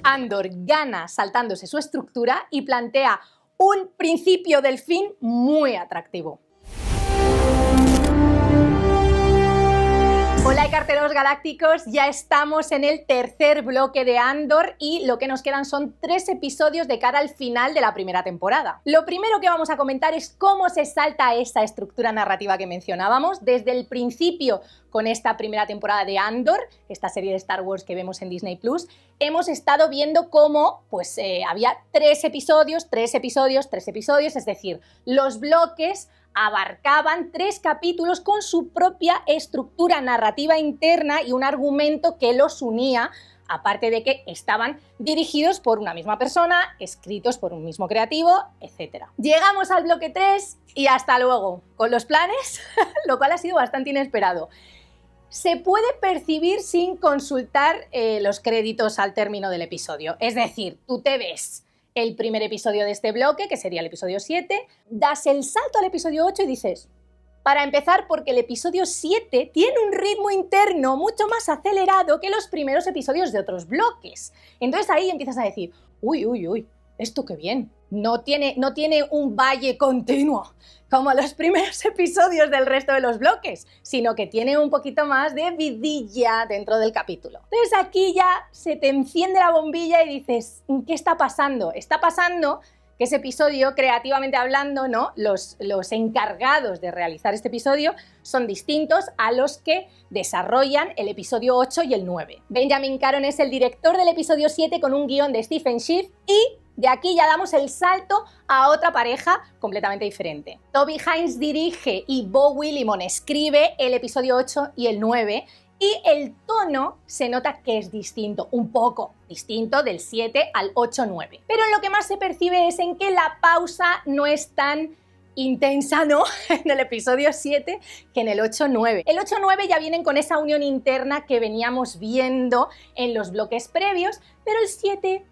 Andor gana saltándose su estructura y plantea un principio del fin muy atractivo. Hola carteros galácticos, ya estamos en el tercer bloque de Andor y lo que nos quedan son 3 episodios de cara al final de la primera temporada. Lo primero que vamos a comentar es cómo se salta esa estructura narrativa que mencionábamos desde el principio con esta primera temporada de Andor, esta serie de Star Wars que vemos en Disney Plus. Hemos estado viendo cómo había 3 episodios, es decir, los bloques abarcaban 3 capítulos con su propia estructura narrativa interna y un argumento que los unía, aparte de que estaban dirigidos por una misma persona, escritos por un mismo creativo, etc. Llegamos al bloque 3 y hasta luego con los planes, lo cual ha sido bastante inesperado. Se puede percibir sin consultar los créditos al término del episodio, es decir, tú te ves el primer episodio de este bloque, que sería el episodio 7, das el salto al episodio 8 y dices, para empezar, porque el episodio 7 tiene un ritmo interno mucho más acelerado que los primeros episodios de otros bloques. Entonces ahí empiezas a decir, uy, esto qué bien. No tiene un valle continuo como los primeros episodios del resto de los bloques, sino que tiene un poquito más de vidilla dentro del capítulo. Entonces aquí ya se te enciende la bombilla y dices, ¿qué está pasando? Está pasando que ese episodio, creativamente hablando, ¿no? Los encargados de realizar este episodio son distintos a los que desarrollan el episodio 8 y el 9. Benjamin Caron es el director del episodio 7 con un guión de Stephen Schiff y de aquí ya damos el salto a otra pareja completamente diferente. Toby Haynes dirige y Beau Willimon escribe el episodio 8 y el 9 y el tono se nota que es distinto, un poco distinto del 7 al 8-9. Pero lo que más se percibe es en que la pausa no es tan intensa, ¿no? En el episodio 7 que en el 8-9. El 8-9 ya vienen con esa unión interna que veníamos viendo en los bloques previos, pero el 7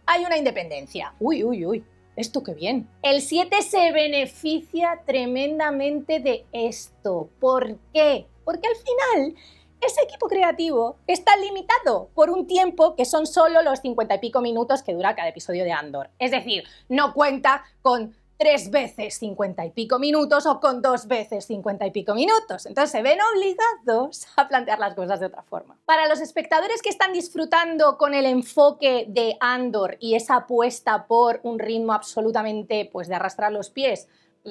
hay una independencia. Uy, esto qué bien. El 7 se beneficia tremendamente de esto. ¿Por qué? Porque al final ese equipo creativo está limitado por un tiempo que son solo los 50 y pico minutos que dura cada episodio de Andor. Es decir, no cuenta con 3 veces 50 y pico minutos o con 2 veces 50 y pico minutos. Entonces se ven obligados a plantear las cosas de otra forma. Para los espectadores que están disfrutando con el enfoque de Andor y esa apuesta por un ritmo absolutamente de arrastrar los pies,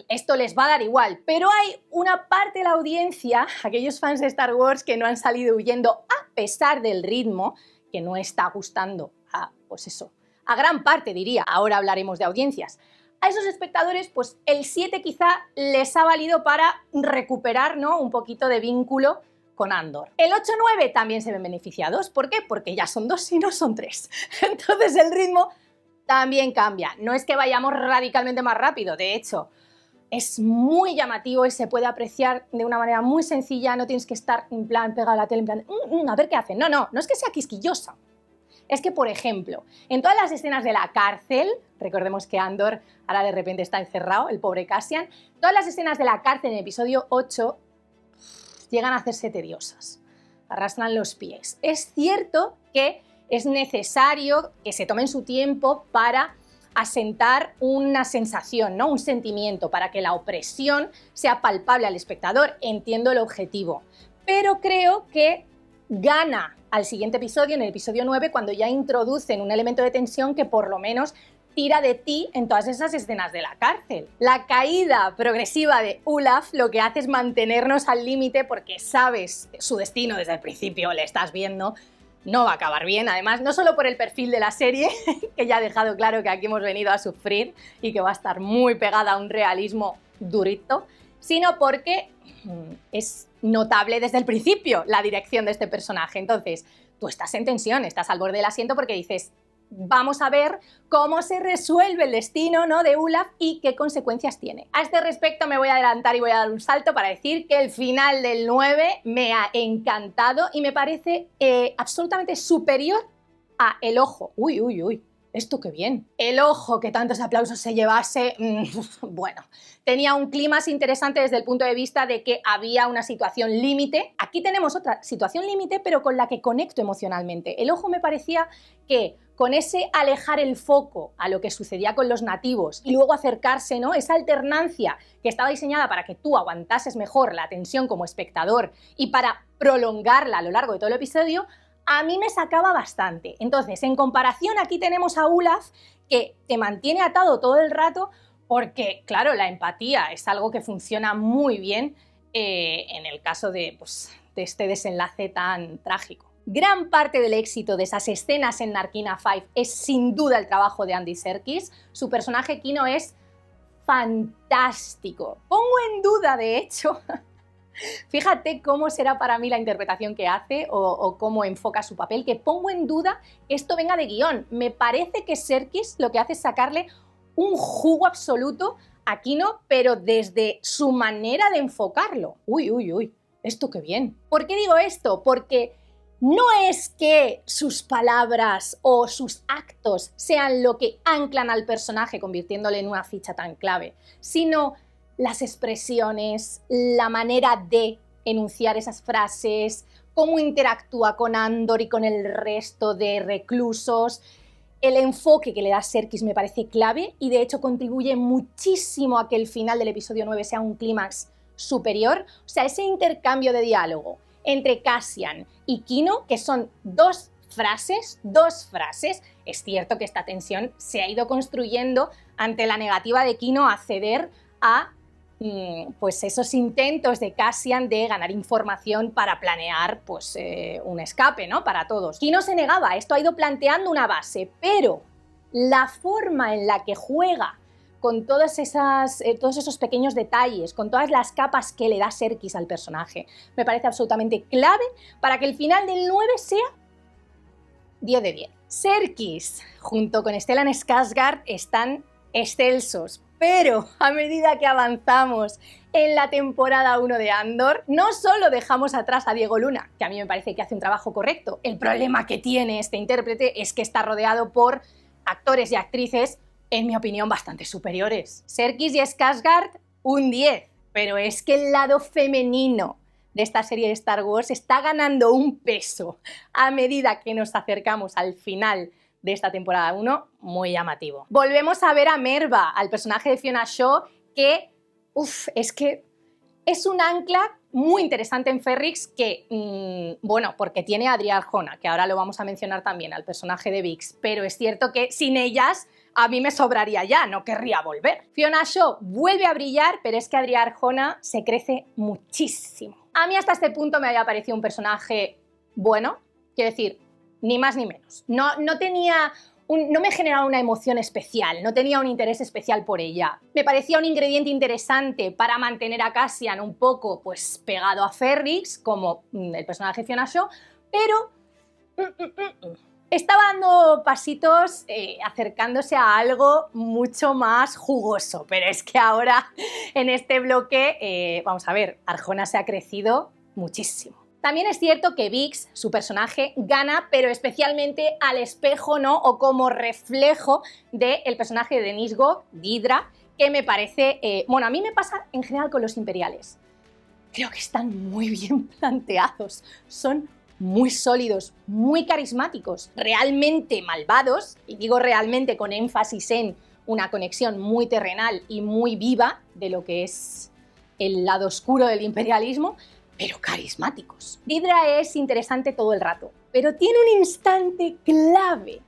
esto les va a dar igual, pero hay una parte de la audiencia, aquellos fans de Star Wars que no han salido huyendo a pesar del ritmo, que no está gustando a gran parte, diría. Ahora hablaremos de audiencias. A esos espectadores, el 7 quizá les ha valido para recuperar, ¿no?, un poquito de vínculo con Andor. El 8-9 también se ven beneficiados. ¿Por qué? Porque ya son 2 y no son 3. Entonces el ritmo también cambia. No es que vayamos radicalmente más rápido, de hecho, es muy llamativo y se puede apreciar de una manera muy sencilla. No tienes que estar en plan pegado a la tele, en plan, a ver qué hacen. No es que sea quisquillosa. Es que, por ejemplo, en todas las escenas de la cárcel, recordemos que Andor ahora de repente está encerrado, el pobre Cassian, todas las escenas de la cárcel en el episodio 8 llegan a hacerse tediosas, arrastran los pies. Es cierto que es necesario que se tomen su tiempo para asentar una sensación, ¿no?, un sentimiento, para que la opresión sea palpable al espectador. Entiendo el objetivo, pero creo que gana al siguiente episodio, en el episodio 9, cuando ya introducen un elemento de tensión que por lo menos tira de ti en todas esas escenas de la cárcel. La caída progresiva de Olaf lo que hace es mantenernos al límite porque sabes su destino desde el principio, le estás viendo, no va a acabar bien. Además, no solo por el perfil de la serie, que ya ha dejado claro que aquí hemos venido a sufrir y que va a estar muy pegada a un realismo durito, sino porque es notable desde el principio la dirección de este personaje. Entonces, tú estás en tensión, estás al borde del asiento porque dices, vamos a ver cómo se resuelve el destino, ¿no?, de Olaf y qué consecuencias tiene. A este respecto me voy a adelantar y voy a dar un salto para decir que el final del 9 me ha encantado y me parece absolutamente superior a El Ojo. Uy. esto qué bien. El ojo que tantos aplausos se llevase, bueno, tenía un clímax interesante desde el punto de vista de que había una situación límite. Aquí tenemos otra situación límite, pero con la que conecto emocionalmente. El ojo me parecía que con ese alejar el foco a lo que sucedía con los nativos y luego acercarse, ¿no? Esa alternancia que estaba diseñada para que tú aguantases mejor la tensión como espectador y para prolongarla a lo largo de todo el episodio, a mí me sacaba bastante. Entonces, en comparación, aquí tenemos a Olaf, que te mantiene atado todo el rato porque, claro, la empatía es algo que funciona muy bien en el caso de este desenlace tan trágico. Gran parte del éxito de esas escenas en Narkina 5 es sin duda el trabajo de Andy Serkis. Su personaje Kino es fantástico. Pongo en duda, de hecho, fíjate cómo será para mí la interpretación que hace o cómo enfoca su papel, que pongo en duda que esto venga de guión. Me parece que Serkis lo que hace es sacarle un jugo absoluto a Kino, pero desde su manera de enfocarlo. Uy, esto qué bien. ¿Por qué digo esto? Porque no es que sus palabras o sus actos sean lo que anclan al personaje convirtiéndole en una ficha tan clave, sino las expresiones, la manera de enunciar esas frases, cómo interactúa con Andor y con el resto de reclusos. El enfoque que le da Serkis me parece clave y de hecho contribuye muchísimo a que el final del episodio 9 sea un clímax superior. O sea, ese intercambio de diálogo entre Cassian y Kino, que son dos frases, es cierto que esta tensión se ha ido construyendo ante la negativa de Kino a ceder a pues esos intentos de Cassian de ganar información para planear pues, un escape, ¿no? Para todos. Kino se negaba, esto ha ido planteando una base, pero la forma en la que juega con todos esos pequeños detalles, con todas las capas que le da Serkis al personaje, me parece absolutamente clave para que el final del 9 sea 10 de 10. Serkis, junto con Stellan Skarsgård, están excelsos, pero a medida que avanzamos en la temporada 1 de Andor, no solo dejamos atrás a Diego Luna, que a mí me parece que hace un trabajo correcto, el problema que tiene este intérprete es que está rodeado por actores y actrices, en mi opinión, bastante superiores. Serkis y Skarsgård, un 10, pero es que el lado femenino de esta serie de Star Wars está ganando un peso a medida que nos acercamos al final de esta temporada 1, muy llamativo. Volvemos a ver a Merva, al personaje de Fiona Shaw, que, es que es un ancla muy interesante en Ferrix que, bueno, porque tiene a Adria Arjona, que ahora lo vamos a mencionar también, al personaje de Vix, pero es cierto que sin ellas a mí me sobraría ya, no querría volver. Fiona Shaw vuelve a brillar, pero es que Adria Arjona se crece muchísimo. A mí hasta este punto me había parecido un personaje bueno, quiero decir, ni más ni menos. No me generaba una emoción especial, no tenía un interés especial por ella. Me parecía un ingrediente interesante para mantener a Cassian un poco pues, pegado a Ferrix, como el personaje Fiona Shaw, pero estaba dando pasitos acercándose a algo mucho más jugoso. Pero es que ahora, en este bloque, vamos a ver, Arjona se ha crecido muchísimo. También es cierto que Vix, su personaje, gana, pero especialmente al espejo, ¿no? O como reflejo del personaje de Denise Gough, Didra, que me parece... bueno, a mí me pasa en general con los imperiales. Creo que están muy bien planteados. Son muy sólidos, muy carismáticos, realmente malvados, y digo realmente con énfasis en una conexión muy terrenal y muy viva de lo que es el lado oscuro del imperialismo, pero carismáticos. Didra es interesante todo el rato, pero tiene un instante clave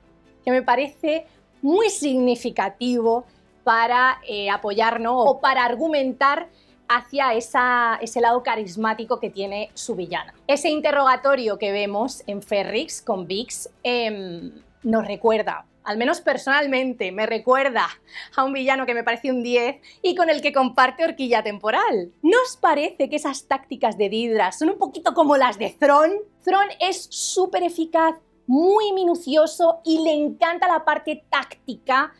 que me parece muy significativo para apoyar, ¿no? O para argumentar hacia ese lado carismático que tiene su villana. Ese interrogatorio que vemos en Ferrix con Vix nos recuerda, al menos personalmente, me recuerda a un villano que me parece un 10 y con el que comparte horquilla temporal. ¿No os parece que esas tácticas de Didra son un poquito como las de Thrawn? Thrawn es súper eficaz, muy minucioso y le encanta la parte táctica.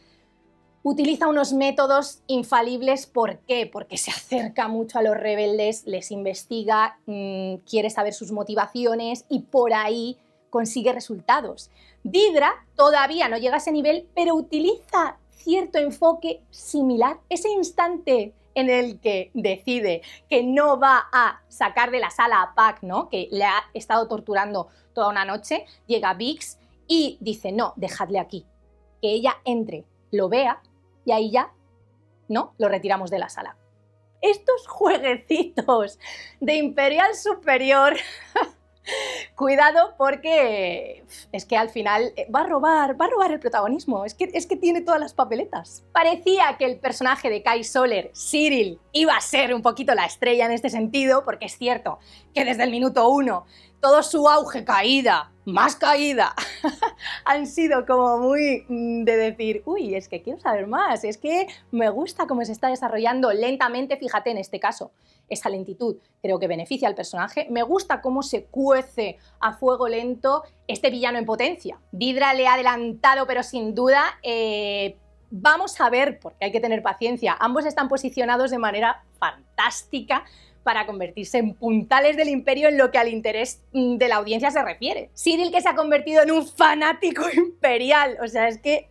Utiliza unos métodos infalibles. ¿Por qué? Porque se acerca mucho a los rebeldes, les investiga, quiere saber sus motivaciones y por ahí consigue resultados. Deirdre todavía no llega a ese nivel, pero utiliza cierto enfoque similar. Ese instante en el que decide que no va a sacar de la sala a Pac, ¿no?, que le ha estado torturando toda una noche, llega Biggs y dice, no, dejadle aquí, que ella entre, lo vea y ahí ya, ¿no?, lo retiramos de la sala. Estos jueguecitos de Imperial Superior, cuidado porque es que al final va a robar el protagonismo, es que tiene todas las papeletas. Parecía que el personaje de Kai Soller, Cyril, iba a ser un poquito la estrella en este sentido, porque es cierto que desde el minuto 1 todo su auge, caída, más caída, han sido como muy de decir, uy, es que quiero saber más, es que me gusta cómo se está desarrollando lentamente, fíjate en este caso, esa lentitud creo que beneficia al personaje, me gusta cómo se cuece a fuego lento este villano en potencia. Deirdre le ha adelantado, pero sin duda, vamos a ver, porque hay que tener paciencia, ambos están posicionados de manera fantástica para convertirse en puntales del imperio en lo que al interés de la audiencia se refiere. Cyril, que se ha convertido en un fanático imperial, o sea, es que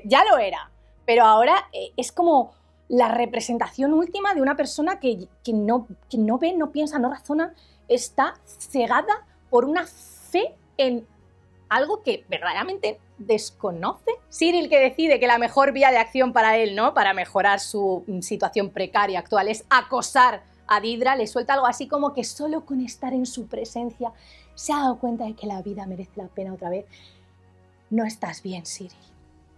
ya lo era, pero ahora es como la representación última de una persona que no ve, no piensa, no razona, está cegada por una fe en algo que verdaderamente desconoce. Cyril, que decide que la mejor vía de acción para él, ¿no?, para mejorar su situación precaria actual, es acosar a Deirdre, le suelta algo así como que solo con estar en su presencia se ha dado cuenta de que la vida merece la pena otra vez. No estás bien, Cyril,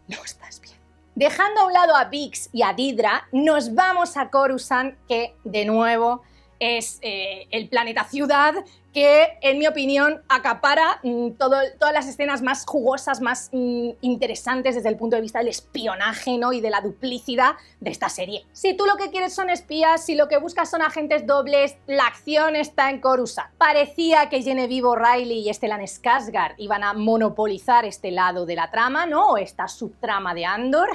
no estás bien. Dejando a un lado a Biggs y a Deirdre, nos vamos a Coruscant, que de nuevo es el planeta ciudad que, en mi opinión, acapara todas las escenas más jugosas, más interesantes desde el punto de vista del espionaje, ¿no?, y de la duplicidad de esta serie. Si tú lo que quieres son espías, si lo que buscas son agentes dobles, la acción está en Coruscant. Parecía que Genevieve O'Reilly y Stellan Skarsgård iban a monopolizar este lado de la trama, ¿no?, o esta subtrama de Andor.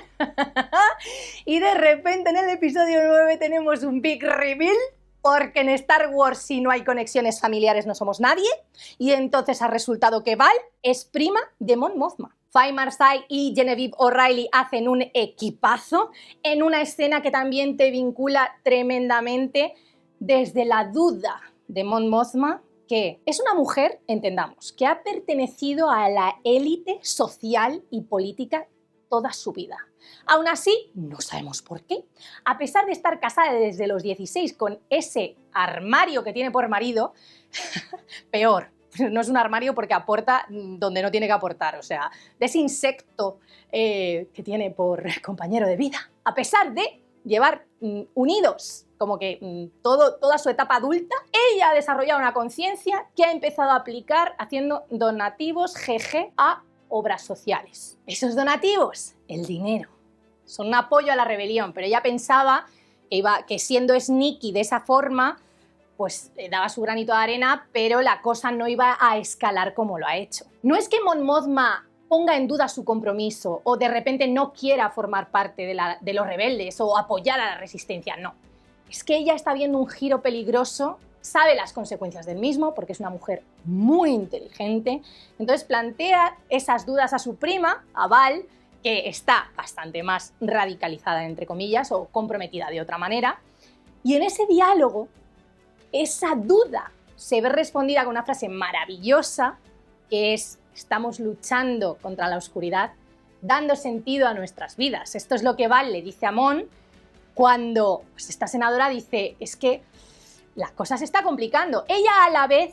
Y de repente en el episodio 9 tenemos un big reveal, porque en Star Wars, si no hay conexiones familiares, no somos nadie, y entonces ha resultado que Val es prima de Mon Mothma. Faye Marsai y Genevieve O'Reilly hacen un equipazo en una escena que también te vincula tremendamente desde la duda de Mon Mothma, que es una mujer, entendamos, que ha pertenecido a la élite social y política toda su vida. Aún así, no sabemos por qué, a pesar de estar casada desde los 16 con ese armario que tiene por marido, peor, no es un armario porque aporta donde no tiene que aportar, o sea, de ese insecto que tiene por compañero de vida, a pesar de llevar unidos como que toda su etapa adulta, ella ha desarrollado una conciencia que ha empezado a aplicar haciendo donativos GG a obras sociales. Esos donativos, el dinero, son un apoyo a la rebelión, pero ella pensaba que siendo sneaky de esa forma, pues daba su granito de arena, pero la cosa no iba a escalar como lo ha hecho. No es que Mon Mothma ponga en duda su compromiso o de repente no quiera formar parte de los rebeldes o apoyar a la resistencia, no. Es que ella está viendo un giro peligroso, sabe las consecuencias del mismo porque es una mujer muy inteligente, entonces plantea esas dudas a su prima, a Val, que está bastante más radicalizada, entre comillas, o comprometida de otra manera, y en ese diálogo, esa duda se ve respondida con una frase maravillosa, que es: estamos luchando contra la oscuridad, dando sentido a nuestras vidas. Esto es lo que Val le dice a Mon cuando pues, esta senadora dice, es que la cosa se está complicando. Ella a la vez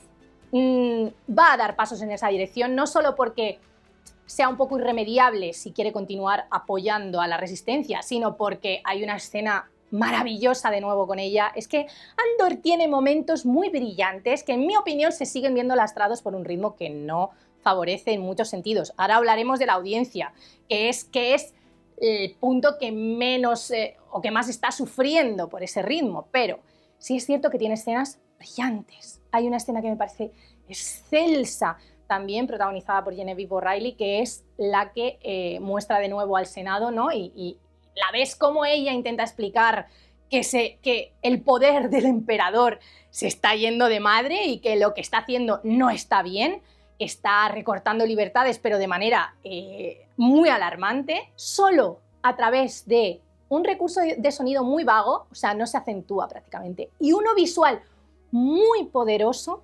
va a dar pasos en esa dirección, no solo porque sea un poco irremediable si quiere continuar apoyando a la resistencia, sino porque hay una escena maravillosa de nuevo con ella. Es que Andor tiene momentos muy brillantes que en mi opinión se siguen viendo lastrados por un ritmo que no favorece en muchos sentidos. Ahora hablaremos de la audiencia, que es el punto que menos o que más está sufriendo por ese ritmo, pero sí es cierto que tiene escenas brillantes. Hay una escena que me parece excelsa, también protagonizada por Genevieve O'Reilly, que es la que muestra de nuevo al Senado, ¿no? Y la ves como ella intenta explicar que el poder del emperador se está yendo de madre y que lo que está haciendo no está bien, está recortando libertades, pero de manera muy alarmante, solo a través de un recurso de sonido muy vago, o sea, no se acentúa prácticamente, y uno visual muy poderoso,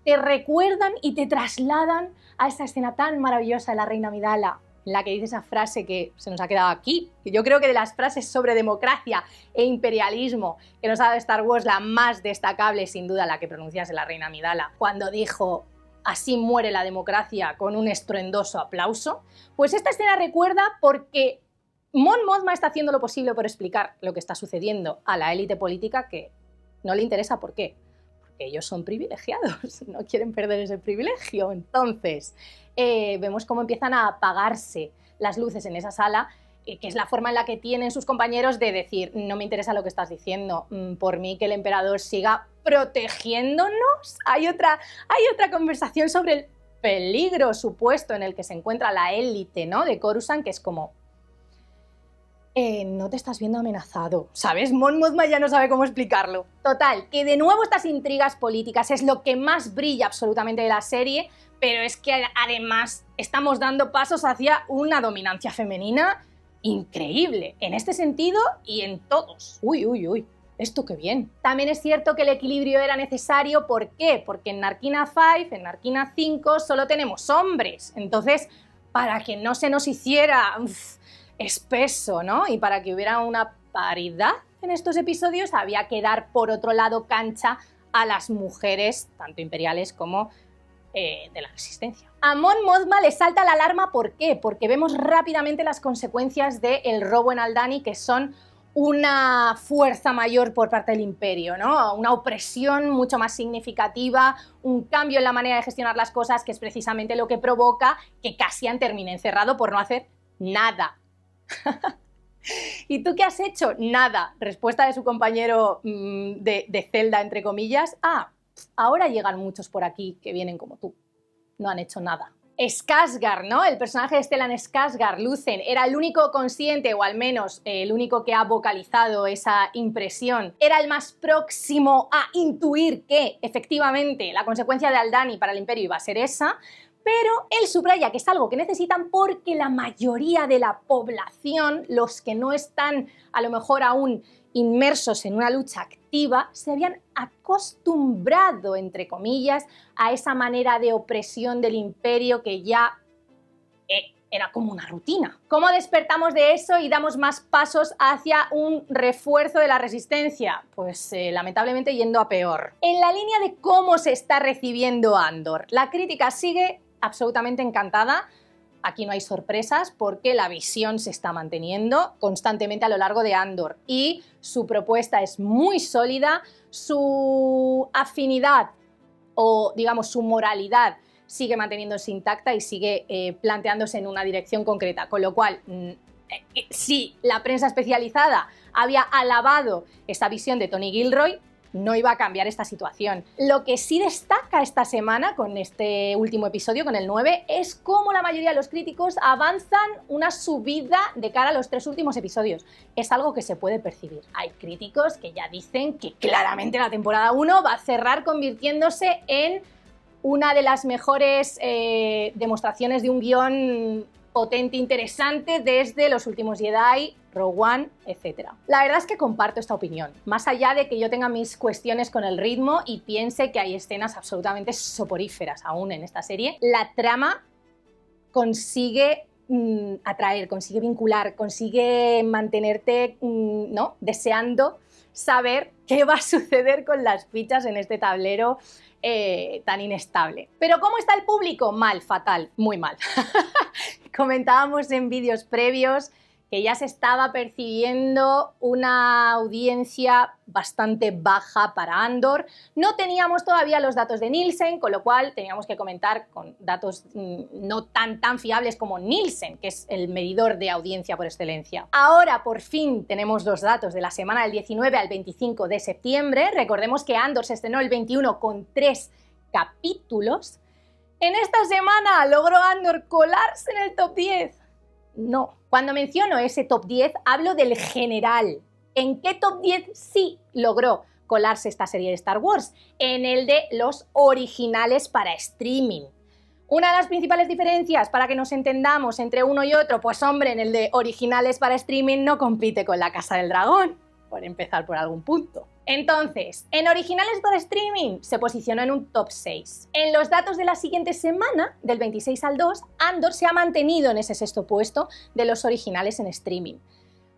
te recuerdan y te trasladan a esa escena tan maravillosa de la reina Amidala, en la que dice esa frase que se nos ha quedado aquí, que yo creo que de las frases sobre democracia e imperialismo que nos ha dado Star Wars, la más destacable, sin duda, la que pronunciase la reina Amidala, cuando dijo: así muere la democracia, con un estruendoso aplauso. Pues esta escena recuerda porque Mon Mothma está haciendo lo posible por explicar lo que está sucediendo a la élite política, que no le interesa por qué. Porque ellos son privilegiados, no quieren perder ese privilegio. Entonces, vemos cómo empiezan a apagarse las luces en esa sala, que es la forma en la que tienen sus compañeros de decir: no me interesa lo que estás diciendo, por mí que el emperador siga protegiéndonos. Hay otra conversación sobre el peligro supuesto en el que se encuentra la élite, ¿no?, de Coruscant, que es como: no te estás viendo amenazado, ¿sabes? Mon Mothma ya no sabe cómo explicarlo. Total, que de nuevo estas intrigas políticas es lo que más brilla absolutamente de la serie, pero es que además estamos dando pasos hacia una dominancia femenina increíble, en este sentido y en todos. Uy, uy, uy, esto qué bien. También es cierto que el equilibrio era necesario. ¿Por qué? Porque en Narkina 5, en Narkina 5 solo tenemos hombres, entonces para que no se nos hiciera espeso, ¿no?, y para que hubiera una paridad en estos episodios, había que dar por otro lado cancha a las mujeres, tanto imperiales como de la resistencia. A Mon Mothma le salta la alarma. ¿Por qué? Porque vemos rápidamente las consecuencias del robo en Aldhani, que son una fuerza mayor por parte del imperio, ¿no?, una opresión mucho más significativa, un cambio en la manera de gestionar las cosas, que es precisamente lo que provoca que Cassian termine encerrado por no hacer nada. ¿Y tú qué has hecho? Nada. Respuesta de su compañero de celda, entre comillas: ahora llegan muchos por aquí que vienen como tú. No han hecho nada. Skarsgård, ¿no?, el personaje de Stellan Skarsgård, Lucen, era el único consciente, o al menos el único que ha vocalizado esa impresión. Era el más próximo a intuir que efectivamente la consecuencia de Aldhani para el imperio iba a ser esa, pero él subraya que es algo que necesitan porque la mayoría de la población, los que no están a lo mejor aún inmersos en una lucha activa, se habían acostumbrado, entre comillas, a esa manera de opresión del imperio que ya era como una rutina. ¿Cómo despertamos de eso y damos más pasos hacia un refuerzo de la resistencia? Pues lamentablemente yendo a peor. En la línea de cómo se está recibiendo Andor, la crítica sigue absolutamente encantada. Aquí no hay sorpresas porque la visión se está manteniendo constantemente a lo largo de Andor y su propuesta es muy sólida, su afinidad o digamos su moralidad sigue manteniéndose intacta y sigue planteándose en una dirección concreta, con lo cual si la prensa especializada había alabado esta visión de Tony Gilroy, no iba a cambiar esta situación. Lo que sí destaca esta semana con este último episodio, con el 9, es cómo la mayoría de los críticos avanzan una subida de cara a los 3 últimos episodios. Es algo que se puede percibir. Hay críticos que ya dicen que claramente la temporada 1 va a cerrar convirtiéndose en una de las mejores demostraciones de un guión potente, interesante, desde Los Últimos Jedi, Rogue One, etc. La verdad es que comparto esta opinión, más allá de que yo tenga mis cuestiones con el ritmo y piense que hay escenas absolutamente soporíferas aún en esta serie. La trama consigue atraer, consigue vincular, consigue mantenerte ¿no?, deseando saber qué va a suceder con las fichas en este tablero tan inestable. ¿Pero cómo está el público? Mal, fatal, muy mal. Comentábamos en vídeos previos que ya se estaba percibiendo una audiencia bastante baja para Andor. No teníamos todavía los datos de Nielsen, con lo cual teníamos que comentar con datos no tan fiables como Nielsen, que es el medidor de audiencia por excelencia. Ahora por fin tenemos los datos de la semana del 19 al 25 de septiembre. Recordemos que Andor se estrenó el 21 con 3 capítulos. En esta semana logró Andor colarse en el top 10. No. Cuando menciono ese top 10, hablo del general. ¿En qué top 10 sí logró colarse esta serie de Star Wars? En el de los originales para streaming. Una de las principales diferencias, para que nos entendamos, entre uno y otro, pues hombre, en el de originales para streaming no compite con La Casa del Dragón, por empezar por algún punto. Entonces, en originales para streaming se posicionó en un top 6. En los datos de la siguiente semana, del 26 al 2, Andor se ha mantenido en ese sexto puesto de los originales en streaming.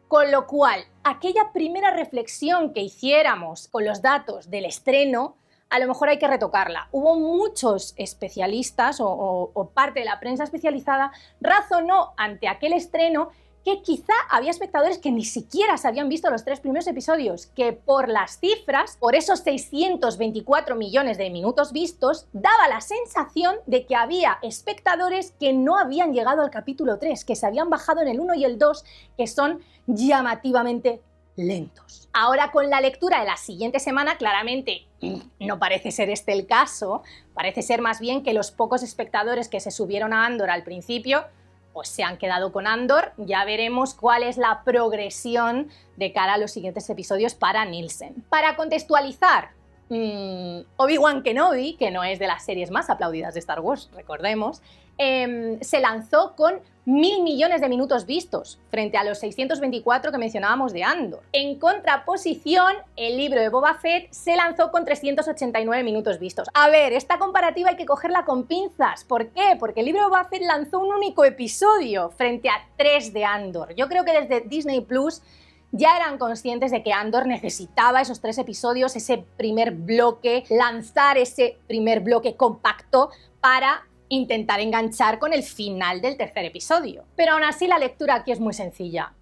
Con lo cual, aquella primera reflexión que hiciéramos con los datos del estreno, a lo mejor hay que retocarla. Hubo muchos especialistas o parte de la prensa especializada razonó ante aquel estreno que quizá había espectadores que ni siquiera se habían visto los 3 primeros episodios, que por las cifras, por esos 624 millones de minutos vistos, daba la sensación de que había espectadores que no habían llegado al capítulo 3, que se habían bajado en el 1 y el 2, que son llamativamente lentos. Ahora, con la lectura de la siguiente semana, claramente no parece ser este el caso, parece ser más bien que los pocos espectadores que se subieron a Andor al principio pues se han quedado con Andor. Ya veremos cuál es la progresión de cara a los siguientes episodios para Nielsen. Para contextualizar, Obi-Wan Kenobi, que no es de las series más aplaudidas de Star Wars, recordemos, se lanzó con 1.000 millones de minutos vistos, frente a los 624 que mencionábamos de Andor. En contraposición, el libro de Boba Fett se lanzó con 389 minutos vistos. A ver, esta comparativa hay que cogerla con pinzas. ¿Por qué? Porque el libro de Boba Fett lanzó un único episodio, frente a 3 de Andor. Yo creo que desde Disney Plus ya eran conscientes de que Andor necesitaba esos 3 episodios, ese primer bloque, lanzar ese primer bloque compacto para intentar enganchar con el final del tercer episodio. Pero aún así la lectura aquí es muy sencilla.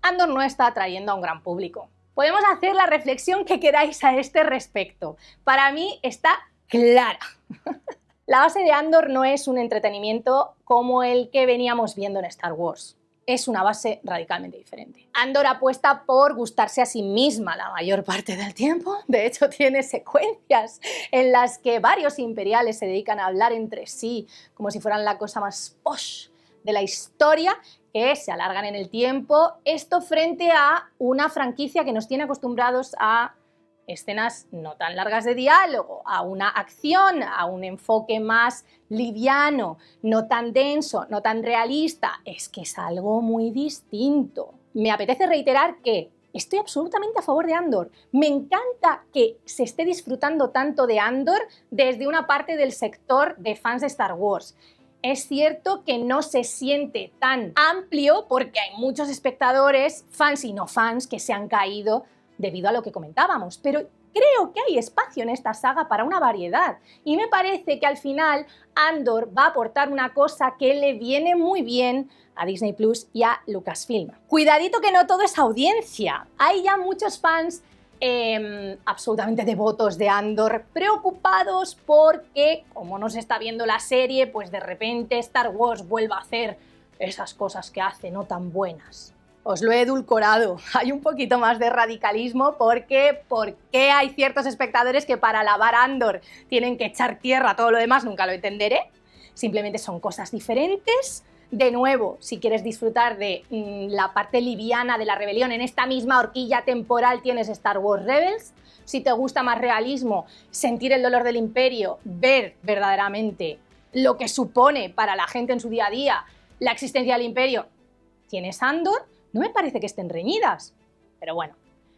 Andor no está atrayendo a un gran público. Podemos hacer la reflexión que queráis a este respecto. Para mí está clara. La base de Andor no es un entretenimiento como el que veníamos viendo en Star Wars. Es una base radicalmente diferente. Andor apuesta por gustarse a sí misma la mayor parte del tiempo. De hecho, tiene secuencias en las que varios imperiales se dedican a hablar entre sí como si fueran la cosa más posh de la historia, que se alargan en el tiempo. Esto frente a una franquicia que nos tiene acostumbrados a escenas no tan largas de diálogo, a una acción, a un enfoque más liviano, no tan denso, no tan realista. Es que es algo muy distinto. Me apetece reiterar que estoy absolutamente a favor de Andor. Me encanta que se esté disfrutando tanto de Andor desde una parte del sector de fans de Star Wars. Es cierto que no se siente tan amplio porque hay muchos espectadores, fans y no fans, que se han caído debido a lo que comentábamos, pero creo que hay espacio en esta saga para una variedad y me parece que al final Andor va a aportar una cosa que le viene muy bien a Disney Plus y a Lucasfilm. Cuidadito que no todo es audiencia, hay ya muchos fans absolutamente devotos de Andor, preocupados porque, como no se está viendo la serie, pues de repente Star Wars vuelva a hacer esas cosas que hace no tan buenas. Os lo he edulcorado, hay un poquito más de radicalismo porque ¿por qué hay ciertos espectadores que para alabar Andor tienen que echar tierra a todo lo demás? Nunca lo entenderé, simplemente son cosas diferentes. De nuevo, si quieres disfrutar de la parte liviana de la rebelión, en esta misma horquilla temporal tienes Star Wars Rebels. Si te gusta más realismo, sentir el dolor del Imperio, ver verdaderamente lo que supone para la gente en su día a día la existencia del Imperio, tienes Andor. No me parece que estén reñidas, pero bueno,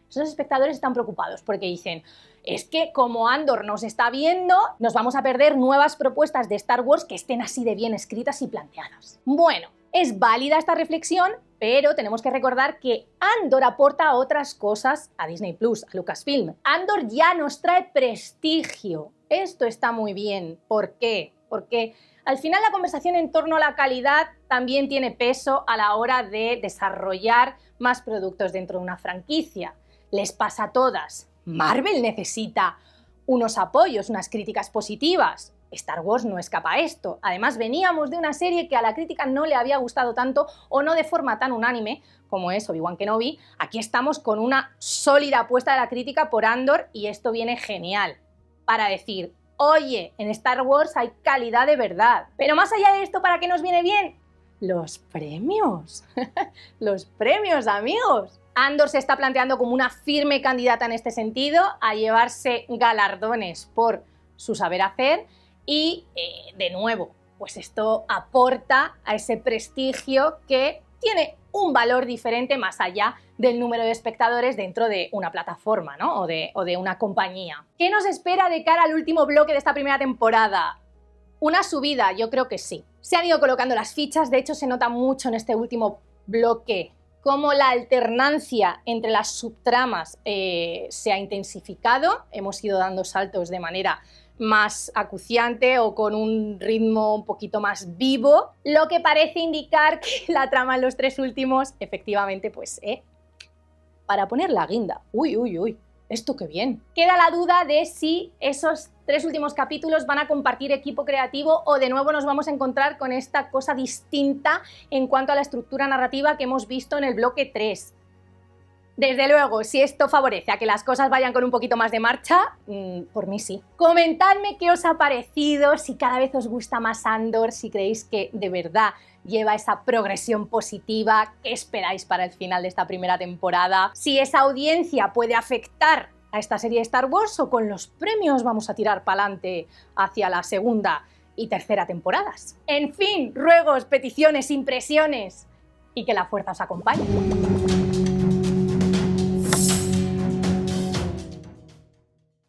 esos espectadores están preocupados porque dicen, es que como Andor nos está viendo, nos vamos a perder nuevas propuestas de Star Wars que estén así de bien escritas y planteadas. Bueno, es válida esta reflexión, pero tenemos que recordar que Andor aporta otras cosas a Disney Plus, a Lucasfilm. Andor ya nos trae prestigio. Esto está muy bien. ¿Por qué? Porque al final la conversación en torno a la calidad también tiene peso a la hora de desarrollar más productos dentro de una franquicia. Les pasa a todas. Marvel necesita unos apoyos, unas críticas positivas. Star Wars no escapa a esto. Además, veníamos de una serie que a la crítica no le había gustado tanto o no de forma tan unánime como es Obi-Wan Kenobi. Aquí estamos con una sólida apuesta de la crítica por Andor y esto viene genial para decir, oye, en Star Wars hay calidad de verdad. Pero más allá de esto, ¿para qué nos viene bien? Los premios. Los premios, amigos. Andor se está planteando como una firme candidata en este sentido a llevarse galardones por su saber hacer y de nuevo, pues esto aporta a ese prestigio que tiene un valor diferente más allá del número de espectadores dentro de una plataforma, ¿no? o de una compañía. ¿Qué nos espera de cara al último bloque de esta primera temporada? ¿Una subida? Yo creo que sí. Se han ido colocando las fichas, de hecho se nota mucho en este último bloque cómo la alternancia entre las subtramas se ha intensificado, hemos ido dando saltos de manera más acuciante o con un ritmo un poquito más vivo, lo que parece indicar que la trama en los 3 últimos, efectivamente, pues, para poner la guinda. Uy, uy, uy, esto qué bien. Queda la duda de si esos 3 últimos capítulos van a compartir equipo creativo o de nuevo nos vamos a encontrar con esta cosa distinta en cuanto a la estructura narrativa que hemos visto en el bloque 3. Desde luego, si esto favorece a que las cosas vayan con un poquito más de marcha, por mí sí. Comentadme qué os ha parecido, si cada vez os gusta más Andor, si creéis que de verdad lleva esa progresión positiva, qué esperáis para el final de esta primera temporada, si esa audiencia puede afectar a esta serie de Star Wars o con los premios vamos a tirar para adelante hacia la segunda y tercera temporadas. En fin, ruegos, peticiones, impresiones y que la fuerza os acompañe.